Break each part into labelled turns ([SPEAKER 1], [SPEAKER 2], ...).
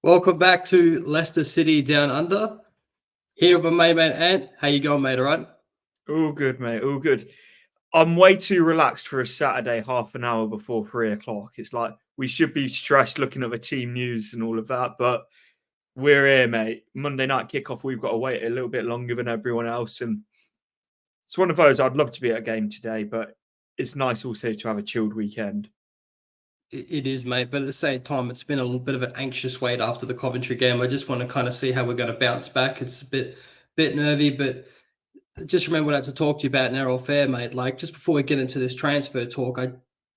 [SPEAKER 1] Welcome back to Leicester City Down Under. Here with my mate Ant. How you going, mate? All right?
[SPEAKER 2] All good, mate. All good. I'm way too relaxed for a Saturday, half an hour before 3 o'clock. It's like we should be stressed looking at the team news and all of that, but we're here, mate. Monday night kickoff. We've got to wait a little bit longer than everyone else, and it's one of those. I'd love to be at a game today, but it's nice also to have a chilled weekend.
[SPEAKER 1] It is, mate. But at the same time, it's been a little bit of an anxious wait after the Coventry game. I just want to kind of see how we're going to bounce back. It's a bit nervy, but just remember what I had to talk to you about now off air, mate. Like just before we get into this transfer talk, I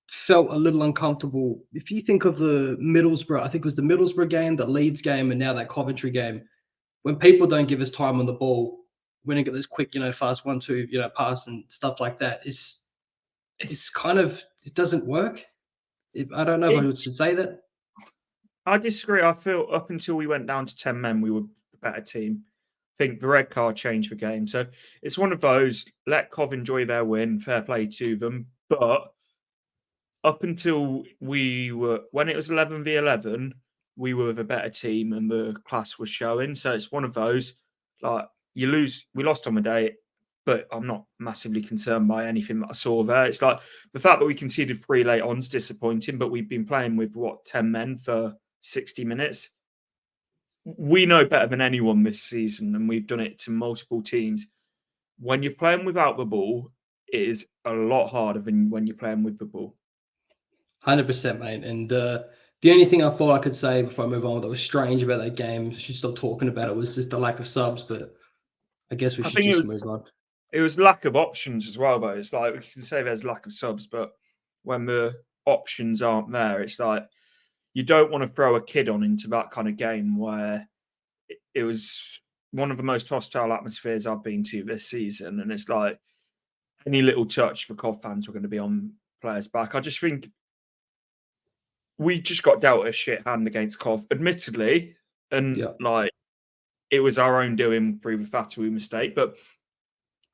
[SPEAKER 1] felt a little uncomfortable. If you think of the Middlesbrough, I think it was the Middlesbrough game, the Leeds game, and now that Coventry game, when people don't give us time on the ball, when they get this quick, fast 1-2, pass and stuff like that, it's kind of it doesn't work. I don't know if I should say that.
[SPEAKER 2] I disagree. I feel up until we went down to 10 men, we were the better team. I think the red card changed the game. So it's one of those, let Cov enjoy their win, fair play to them. But up until when it was 11v11, we were the better team and the class was showing. So it's one of those, like, we lost on the day, but I'm not massively concerned by anything that I saw there. It's like the fact that we conceded 3 late on is disappointing, but we've been playing with 10 men for 60 minutes. We know better than anyone this season, and we've done it to multiple teams. When you're playing without the ball, it is a lot harder than when you're playing with the ball.
[SPEAKER 1] 100%, mate. And the only thing I thought I could say before I move on that was strange about that game, I should stop talking about it, was just the lack of subs. But I guess we should just move on.
[SPEAKER 2] It was lack of options as well, though. It's like we can say there's lack of subs, but when the options aren't there, it's like you don't want to throw a kid on into that kind of game where it was one of the most hostile atmospheres I've been to this season. And it's like any little touch for Cov fans were going to be on players' back. I just think we just got dealt a shit hand against Cov, admittedly. And like it was our own doing through the Fatawu mistake. But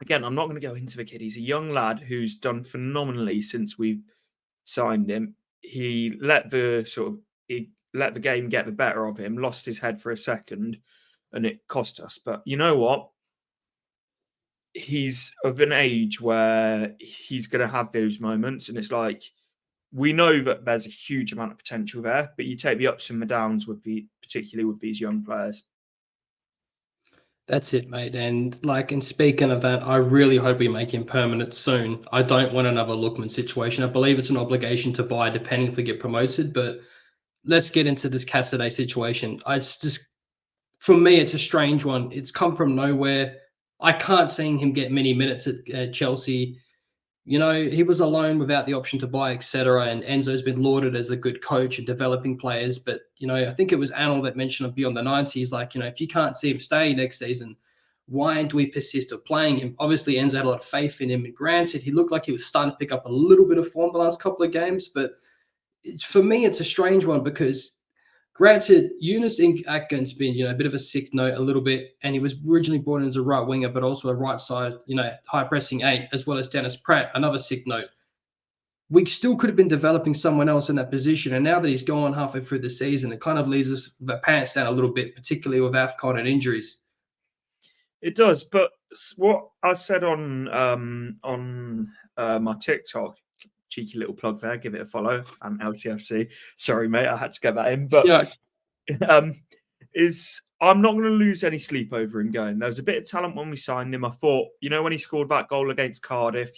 [SPEAKER 2] again, I'm not going to go into the kid. He's a young lad who's done phenomenally since we've signed him. He let the game get the better of him, lost his head for a second, and it cost us. But you know what? He's of an age where he's going to have those moments, and it's like we know that there's a huge amount of potential there, but you take the ups and the downs particularly with these young players.
[SPEAKER 1] That's it, mate. And speaking of that, I really hope we make him permanent soon. I don't want another Lookman situation. I believe it's an obligation to buy depending if we get promoted, but let's get into this Casadei situation. For me, it's a strange one. It's come from nowhere. I can't see him get many minutes at Chelsea. He was alone without the option to buy, etc. And Enzo's been lauded as a good coach and developing players. But, I think it was Anil that mentioned of Beyond the 90s, if you can't see him stay next season, why do we persist of playing him? Obviously, Enzo had a lot of faith in him. And granted, he looked like he was starting to pick up a little bit of form the last couple of games. But for me, it's a strange one because granted, Eunice Atkin's been, a bit of a sick note a little bit, and he was originally brought in as a right winger, but also a right side, high pressing 8, as well as Dennis Pratt, another sick note. We still could have been developing someone else in that position, and now that he's gone halfway through the season, it kind of leaves us with our pants down a little bit, particularly with AFCON and injuries.
[SPEAKER 2] It does, but what I said on my TikTok, cheeky little plug there, give it a follow, and LCFC. Sorry, mate, I had to get that in. But I'm not going to lose any sleep over him going. There was a bit of talent when we signed him. I thought, when he scored that goal against Cardiff,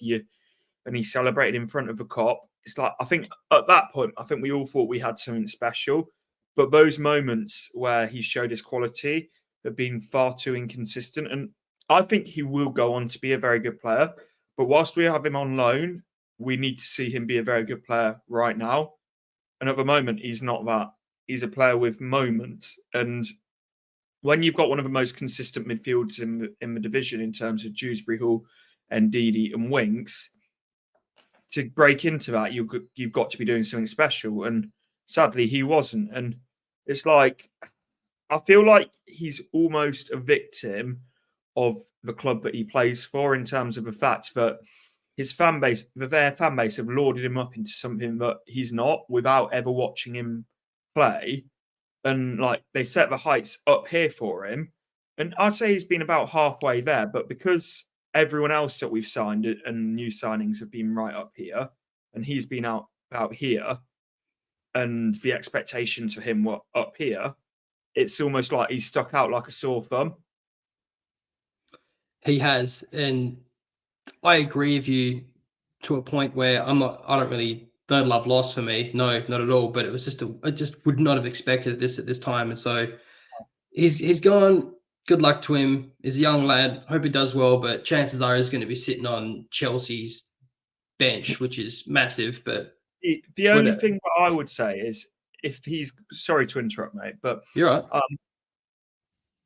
[SPEAKER 2] and he celebrated in front of a cop. It's like, I think at that point, we all thought we had something special. But those moments where he showed his quality have been far too inconsistent. And I think he will go on to be a very good player. But whilst we have him on loan, we need to see him be a very good player right now. And at the moment, he's not that. He's a player with moments. And when you've got one of the most consistent midfielders in the division in terms of Dewsbury Hall and Ndidi and Winks, to break into that, you've got to be doing something special. And sadly, he wasn't. And it's like, I feel like he's almost a victim of the club that he plays for, in terms of the fact that their fan base have lauded him up into something that he's not without ever watching him play. and like they set the heights up here for him. And I'd say he's been about halfway there, but because everyone else that we've signed and new signings have been right up here, and he's been out here, and the expectations for him were up here, it's almost like he's stuck out like a sore thumb.
[SPEAKER 1] He has, and I agree with you to a point where I don't really, no love lost for me. No, not at all. But it was I just would not have expected this at this time. And so he's gone. Good luck to him. He's a young lad. Hope he does well. But chances are he's going to be sitting on Chelsea's bench, which is massive. But
[SPEAKER 2] the only thing that I would say is if he's, sorry to interrupt, mate, but
[SPEAKER 1] you're right.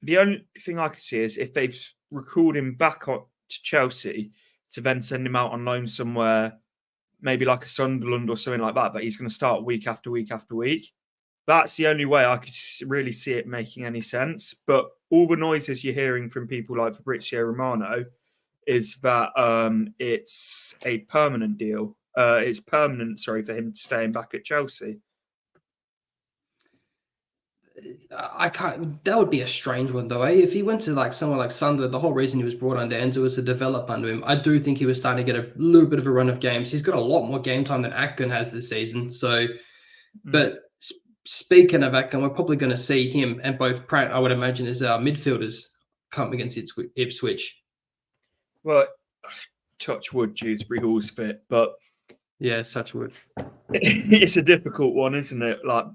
[SPEAKER 2] The only thing I could see is if they've recalled him back to Chelsea to then send him out on loan somewhere, maybe like a Sunderland or something like that, but he's going to start week after week after week. That's the only way I could really see it making any sense. But all the noises you're hearing from people like Fabrizio Romano is that it's a permanent deal. It's permanent, for him staying back at Chelsea.
[SPEAKER 1] I can't. That would be a strange one, though. If he went to like somewhere like Sunderland, the whole reason he was brought under Enzo was to develop under him. I do think he was starting to get a little bit of a run of games. He's got a lot more game time than Atkin has this season. So, but speaking of Atkin, we're probably going to see him and both Pratt, I would imagine, as our midfielders come against Ipswich.
[SPEAKER 2] Well, touch wood, Dewsbury Hall's fit, but
[SPEAKER 1] yeah, touch wood.
[SPEAKER 2] It's a difficult one, isn't it? Like,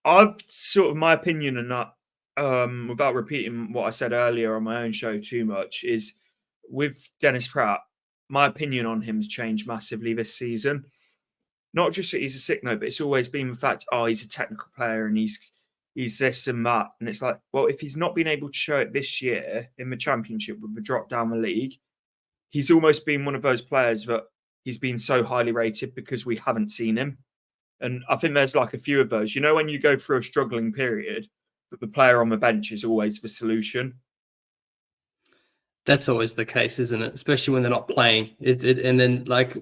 [SPEAKER 2] I've sort of my opinion on that, without repeating what I said earlier on my own show too much, is with Dennis Pratt, my opinion on him's changed massively this season. Not just that he's a sick note, but it's always been the fact, he's a technical player and he's this and that. And it's like, well, if he's not been able to show it this year in the Championship with the drop down the league, he's almost been one of those players that he's been so highly rated because we haven't seen him. And I think there's like a few of those. You know, when you go through a struggling period, but the player on the bench is always the solution.
[SPEAKER 1] That's always the case, isn't it? Especially when they're not playing. And then, like,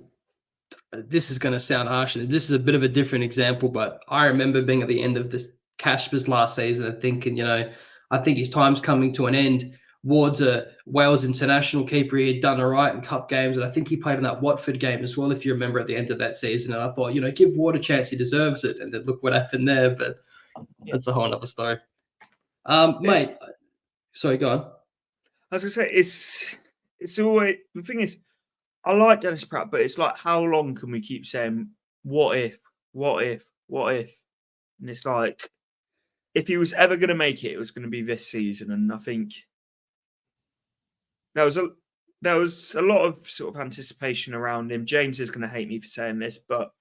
[SPEAKER 1] this is going to sound harsh. This is a bit of a different example, but I remember being at the end of this Casper's last season and thinking, I think his time's coming to an end. Ward's a Wales international keeper. He had done all right in cup games, and I think he played in that Watford game as well, if you remember, at the end of that season. And I thought, give Ward a chance. He deserves it. And then look what happened there. But that's a whole other story. Mate, sorry, go on.
[SPEAKER 2] As I say, it's always, the thing is, I like Dennis Pratt, but it's like, how long can we keep saying, what if? And it's like, if he was ever going to make it, it was going to be this season. And I think there was a lot of sort of anticipation around him. James is going to hate me for saying this, but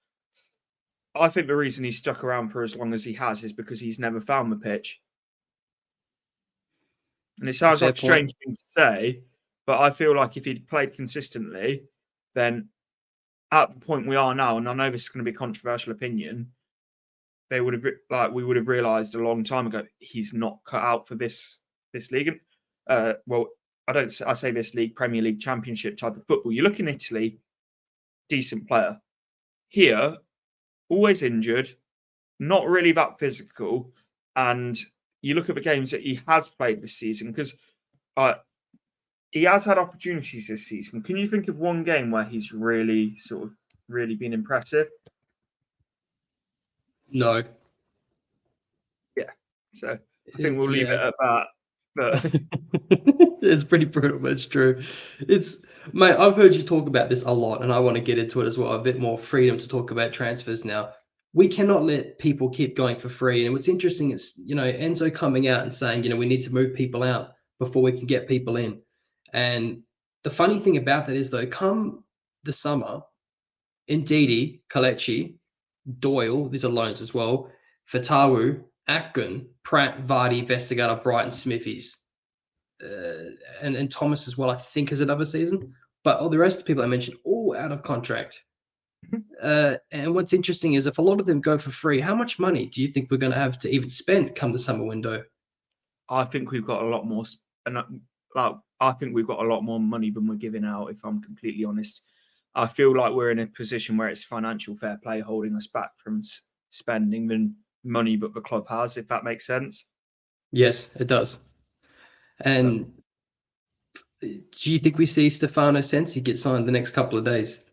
[SPEAKER 2] I think the reason he's stuck around for as long as he has is because he's never found the pitch. And it sounds like a strange thing to say, but I feel like if he'd played consistently, then at the point we are now, and I know this is going to be a controversial opinion, we would have realised a long time ago he's not cut out for this league. I say this league, Premier League, Championship type of football. You look in Italy, decent player. Here, always injured, not really that physical, and you look at the games that he has played this season, because he has had opportunities this season. Can you think of one game where he's really been impressive?
[SPEAKER 1] No.
[SPEAKER 2] Yeah. So I think we'll leave it at that. But
[SPEAKER 1] it's pretty brutal, but it's true. Mate, I've heard you talk about this a lot, and I want to get into it as well. A bit more freedom to talk about transfers now. We cannot let people keep going for free. And what's interesting is, Enzo coming out and saying, we need to move people out before we can get people in. And the funny thing about that is, though, come the summer, Ndidi, Kalechi, Doyle, these are loans as well, Fatawu, Atkin, Pratt, Vardy, Vestergaard, Brighton, Smithies, and Thomas as well, I think, is another season. But all the rest of the people I mentioned, all out of contract. And what's interesting is, if a lot of them go for free, how much money do you think we're going to have to even spend come the summer window?
[SPEAKER 2] I think we've got a lot more, and I think we've got a lot more money than we're giving out, if I'm completely honest. I feel like we're in a position where it's financial fair play holding us back from spending than money that the club has, if that makes sense.
[SPEAKER 1] Yes, it does. And do you think we see Stefano Sensi get signed the next couple of days?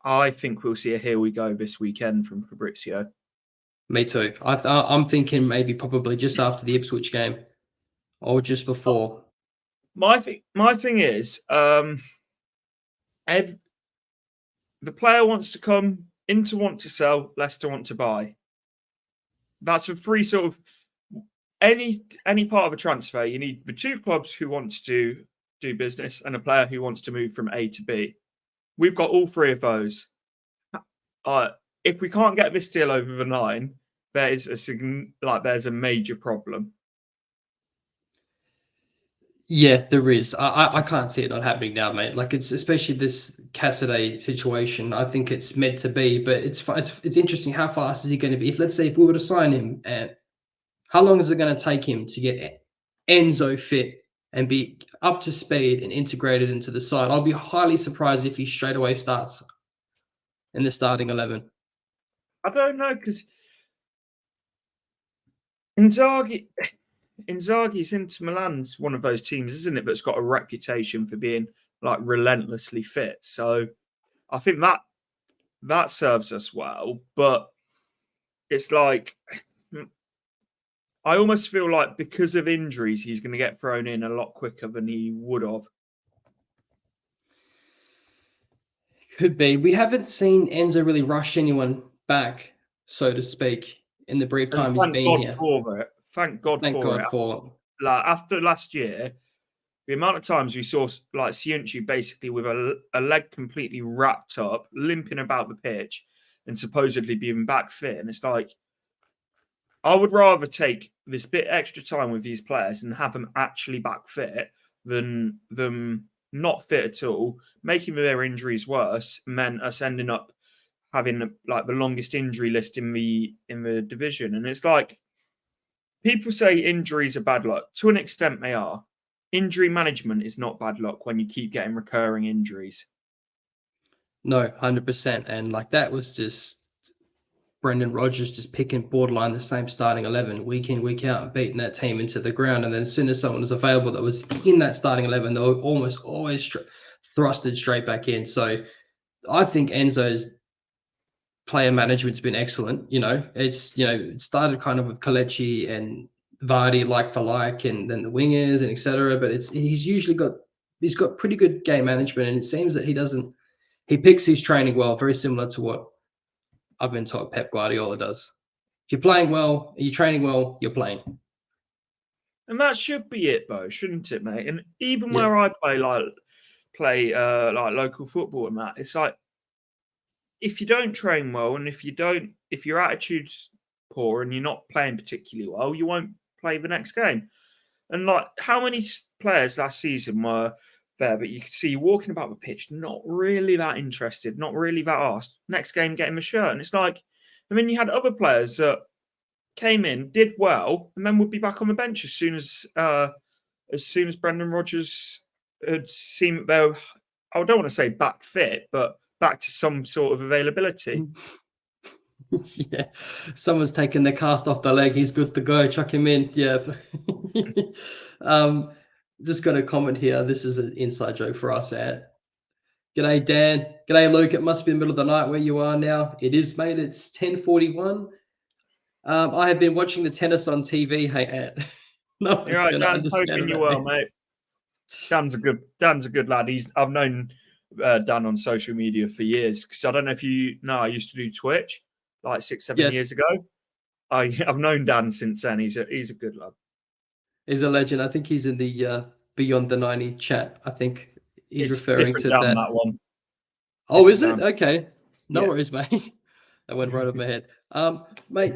[SPEAKER 2] I think we'll see a here we go this weekend from Fabrizio.
[SPEAKER 1] Me too. I'm thinking maybe probably just after the Ipswich game or just before.
[SPEAKER 2] My thing is, the player wants to come, Inter want to sell, Leicester want to buy. That's the three sort of any part of a transfer. You need the two clubs who want to do business and a player who wants to move from A to B. We've got all three of those. If we can't get this deal over the line, there's a major problem.
[SPEAKER 1] Yeah, there is. I can't see it not happening now, mate. Like it's especially this Casadei situation. I think it's meant to be, but it's interesting. How fast is he going to be? If let's say if we were to sign him, and how long is it going to take him to get Enzo fit and be up to speed and integrated into the side? I'll be highly surprised if he straight away starts in the starting 11.
[SPEAKER 2] I don't know because Inzaghi's Inter Milan's one of those teams, isn't it, that's got a reputation for being like relentlessly fit. So I think that serves us well, but it's like I almost feel like because of injuries, he's going to get thrown in a lot quicker than he would have.
[SPEAKER 1] Could be. We haven't seen Enzo really rush anyone back, so to speak, in the brief time he's been here.
[SPEAKER 2] Thank God for it. Like after last year, the amount of times we saw like Ciunci basically with a leg completely wrapped up, limping about the pitch, and supposedly being back fit, and it's like I would rather take this bit extra time with these players and have them actually back fit than them not fit at all, making their injuries worse, and then us ending up having like the longest injury list in the division. And it's like people say injuries are bad luck. To an extent, they are. Injury management is not bad luck when you keep getting recurring injuries.
[SPEAKER 1] No, 100%. And like that was just Brendan Rodgers just picking borderline the same starting 11 week in, week out, and beating that team into the ground. And then as soon as someone was available that was in that starting 11, they were almost always thrusted straight back in. So I think Enzo's player management's been excellent. It started kind of with Kelechi and Vardy like for like, and then the wingers and etc. But he's got pretty good game management, and it seems that he picks his training well, very similar to what I've been taught Pep Guardiola does. If you're playing well, you're training well, you're playing.
[SPEAKER 2] And that should be it, though, shouldn't it, mate? And even where I play local football and that, it's like if you don't train well and if your attitude's poor and you're not playing particularly well, you won't play the next game. And like, how many players last season were there that you could see walking about the pitch, not really that interested, not really that asked. Next game, getting the shirt, and it's like, and then you had other players that came in, did well, and then would be back on the bench as soon as Brendan Rodgers had seen they were, I don't want to say back fit, but back to some sort of availability.
[SPEAKER 1] Yeah, someone's taken the cast off the leg. He's good to go. Chuck him in. Yeah. Just got a comment here. This is an inside joke for us. G'day, Dan. G'day, Luke. It must be the middle of the night where you are now. It is, mate. It's 10:41. I have been watching the tennis on TV. Hey, Ant. No one's
[SPEAKER 2] You're right,
[SPEAKER 1] going to understand
[SPEAKER 2] you well, mate. Dan's a good lad. I've known Dan on social media for years because I don't know if you know, I used to do Twitch like 6-7 years ago. I've known Dan since then. He's a good lad.
[SPEAKER 1] He's a legend. I think he's in the Beyond the 90 chat. I think he's referring to
[SPEAKER 2] Dan, that one.
[SPEAKER 1] Oh, is it? Okay. No worries, mate. That went right over my head. Mate,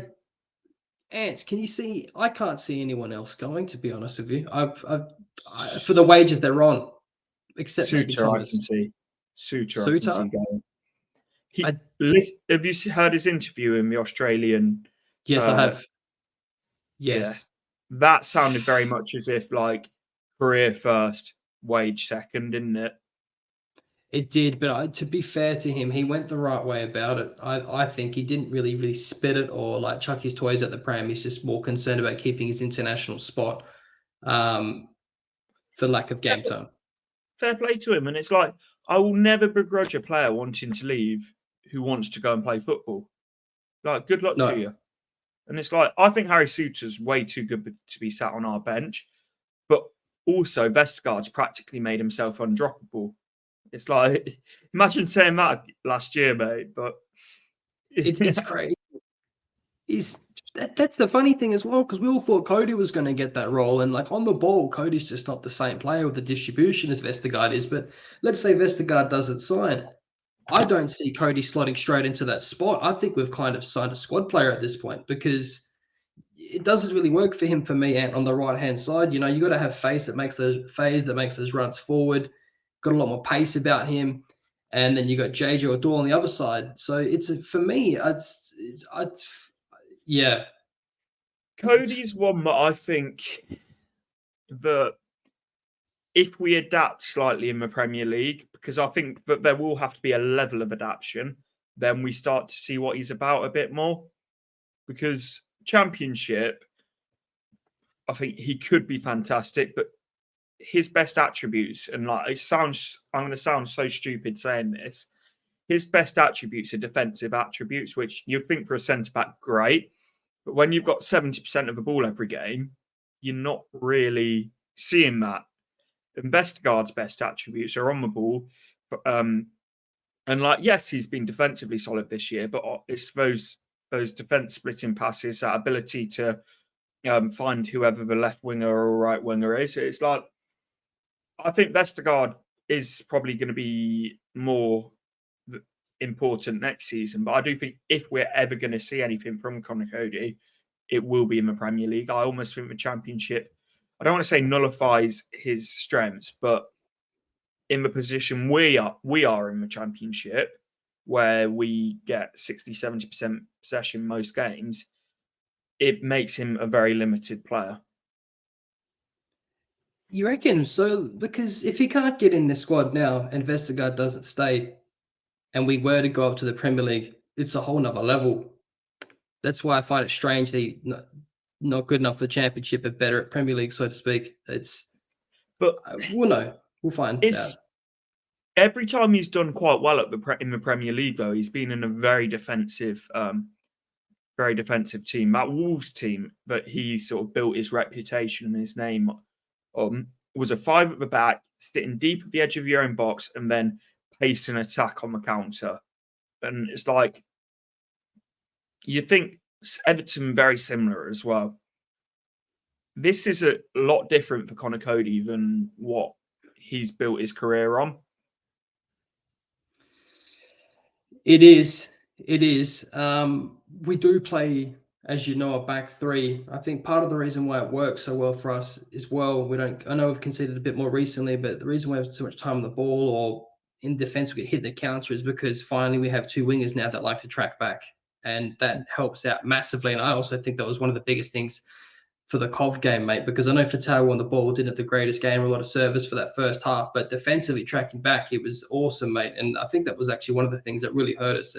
[SPEAKER 1] Ants, can you see? I can't see anyone else going, to be honest with you. For the wages they're on, except
[SPEAKER 2] Suter,
[SPEAKER 1] maybe Thomas.
[SPEAKER 2] I can see. Suter, I can see going. Have you heard his interview in the Australian?
[SPEAKER 1] Yes, I have. Yes.
[SPEAKER 2] Yeah. That sounded very much as if like career first, wage second, didn't it?
[SPEAKER 1] It did, but to be fair to him, he went the right way about it. I think he didn't really spit it or like chuck his toys at the pram. He's just more concerned about keeping his international spot um, for lack of game time.
[SPEAKER 2] Fair play to him. And it's like, I will never begrudge a player wanting to leave who wants to go and play football. Like, good luck to
[SPEAKER 1] No,
[SPEAKER 2] you. And it's like, I think Harry Souttar's way too good to be sat on our bench. But also, Vestergaard's practically made himself undroppable. It's like, imagine saying that last year, mate. But
[SPEAKER 1] it's crazy. That's the funny thing as well, because we all thought Cody was going to get that role, and like on the ball, Cody's just not the same player with the distribution as Vestergaard is. But let's say Vestergaard doesn't sign, I don't see Cody slotting straight into that spot. I think we've kind of signed a squad player at this point because it doesn't really work for him for me. And on the right hand side, you got to have phase that makes those runs forward. Got a lot more pace about him, and then you got JJ O'Doyle on the other side. So for me, yeah.
[SPEAKER 2] Cody's one that I think that if we adapt slightly in the Premier League, because I think that there will have to be a level of adaptation, then we start to see what he's about a bit more. Because Championship, I think he could be fantastic, but his best attributes, and like I'm going to sound so stupid saying this, his best attributes are defensive attributes, which you'd think for a centre back, great. But when you've got 70% of the ball every game, you're not really seeing that. And Vestergaard's best attributes are on the ball. And like, yes, he's been defensively solid this year, but it's those defence splitting passes, that ability to find whoever the left winger or right winger is. It's like, I think Vestergaard is probably going to be more important next season, but I do think if we're ever going to see anything from Conor Cody, it will be in the Premier League. I almost think the Championship, I don't want to say nullifies his strengths, but in the position we are in the Championship, where we get 60-70% possession most games, it makes him a very limited player.
[SPEAKER 1] You reckon? So, because if he can't get in the squad now and Vestergaard doesn't stay, and we were to go up to the Premier League, it's a whole nother level. That's why I find it strange that he's not good enough for the Championship, but better at Premier League, so to speak.
[SPEAKER 2] But
[SPEAKER 1] we'll know. We'll find out.
[SPEAKER 2] Every time he's done quite well in the Premier League, though, he's been in a very defensive team. That Wolves team that he sort of built his reputation and his name on was a 5 at the back, sitting deep at the edge of your own box, and then pace an attack on the counter. And it's like, you think Everton very similar as well. This is a lot different for Conor Cody than what he's built his career on.
[SPEAKER 1] It is. We do play, as you know, a back three. I think part of the reason why it works so well for us is, well, I know we've conceded a bit more recently, but the reason we have so much time on the ball or in defense we get hit the counter is because finally we have 2 wingers now that like to track back, and that helps out massively. And I also think that was one of the biggest things for the Cov game, mate, because I know Fatau on the ball didn't have the greatest game or a lot of service for that first half, but defensively tracking back, it was awesome, mate. And I think that was actually one of the things that really hurt us.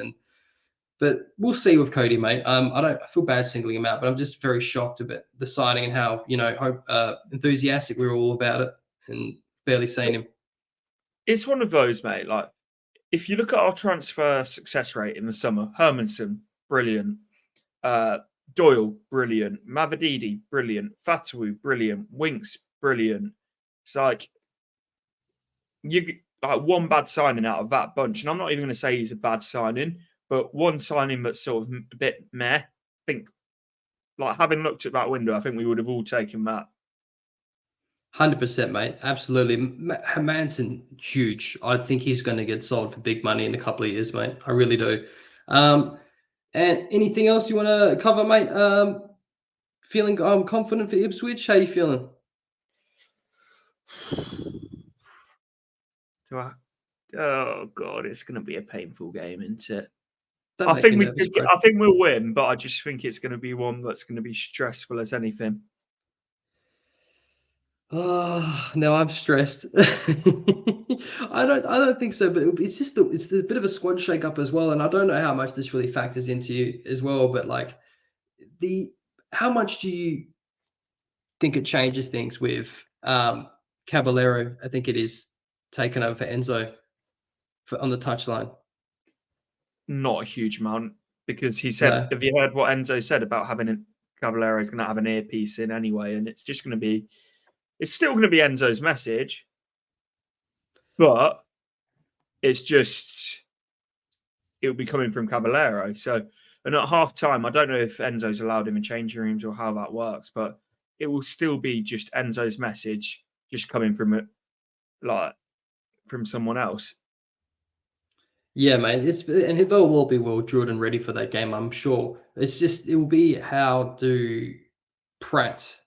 [SPEAKER 1] But we'll see with Cody, mate. I feel bad singling him out, but I'm just very shocked about the signing and how enthusiastic we were all about it, and barely seen him.
[SPEAKER 2] It's one of those, mate. Like, if you look at our transfer success rate in the summer, Hermanson, brilliant. Doyle, brilliant. Mavididi, brilliant. Fatawu, brilliant. Winks, brilliant. It's like, one bad signing out of that bunch, and I'm not even going to say he's a bad signing, but one signing that's sort of a bit meh. I think, like, having looked at that window, I think we would have all taken that.
[SPEAKER 1] 100%, mate. Absolutely. Manson, huge. I think he's going to get sold for big money in a couple of years, mate. I really do. And anything else you want to cover, mate? Feeling confident for Ipswich? How you feeling?
[SPEAKER 2] Oh God, it's going to be a painful game, isn't it? I think we'll win, but I just think it's going to be one that's going to be stressful as anything.
[SPEAKER 1] Oh, now I'm stressed. I don't think so, but it's just it's a bit of a squad shake-up as well, and I don't know how much this really factors into you as well. But like the how much do you think it changes things with Caballero? I think it is taken over for Enzo on the touchline.
[SPEAKER 2] Not a huge amount because he said,
[SPEAKER 1] No,
[SPEAKER 2] have you heard what Enzo said about having a Cavallero is going to have an earpiece in anyway, and it's just going to be, it's still going to be Enzo's message, but it's just it'll be coming from Caballero. So, and at half time, I don't know if Enzo's allowed him in changing rooms or how that works, but it will still be just Enzo's message just coming from it, like from someone else.
[SPEAKER 1] yeah, mate. And they'll all be well drilled and ready for that game, I'm sure. It's just it will be how do Pratt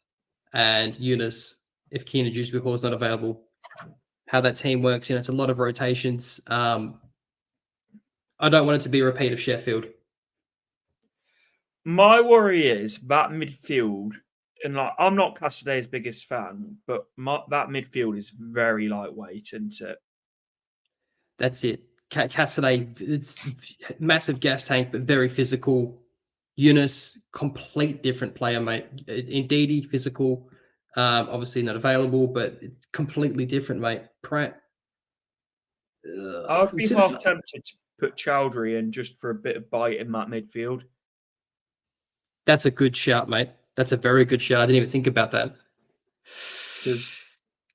[SPEAKER 1] and Eunice, if Keena Juicebicle is not available, how that team works. It's a lot of rotations. I don't want it to be a repeat of Sheffield.
[SPEAKER 2] My worry is that midfield, and like I'm not Casadei's biggest fan, but that midfield is very lightweight, isn't it?
[SPEAKER 1] That's it. Cassidy, it's massive gas tank, but very physical. Eunice, complete different player, mate. Indeedy, physical. Obviously not available, but it's completely different, mate. Pratt.
[SPEAKER 2] I'd be half
[SPEAKER 1] Citadel,
[SPEAKER 2] tempted to put Chowdhury in just for a bit of bite in that midfield.
[SPEAKER 1] that's a good shout, mate. That's a very good shout. I didn't even think about that.
[SPEAKER 2] Because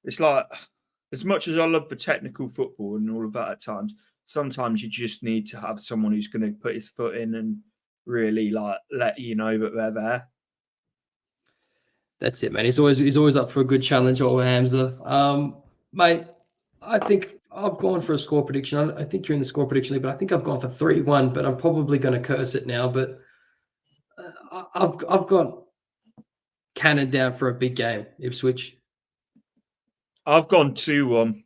[SPEAKER 2] it's like, as much as I love the technical football and all of that at times, sometimes you just need to have someone who's going to put his foot in and really like let you know that they're there.
[SPEAKER 1] That's it, man. He's always up for a good challenge, or Hamza. Mate, I think I've gone for a score prediction. I think you're in the score prediction league, but I think I've gone for 3-1. But I'm probably going to curse it now. But I've got Cannon down for a big game. Ipswich.
[SPEAKER 2] I've gone 2-1.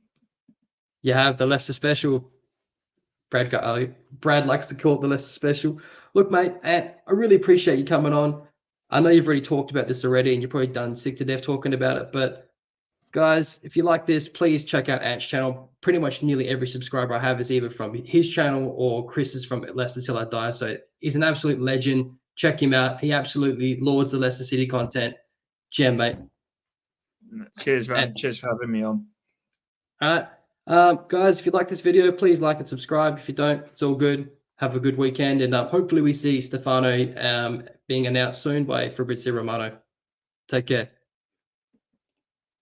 [SPEAKER 1] You have the Leicester special. Brad likes to call it the Leicester special. Look, mate, I really appreciate you coming on. I know you've already talked about this already, and you're probably done sick to death talking about it. But guys, if you like this, please check out Ant's channel. Pretty much nearly every subscriber I have is either from his channel or Chris's from Leicester Till I Die. So he's an absolute legend. Check him out. He absolutely lords the Leicester City content. Gem, mate.
[SPEAKER 2] Cheers, man.
[SPEAKER 1] And,
[SPEAKER 2] Cheers for having me on.
[SPEAKER 1] all right. Guys, if you like this video, please like and subscribe. If you don't, it's all good. Have a good weekend. And hopefully we see Stefano being announced soon by Fabrizio Romano. Take care.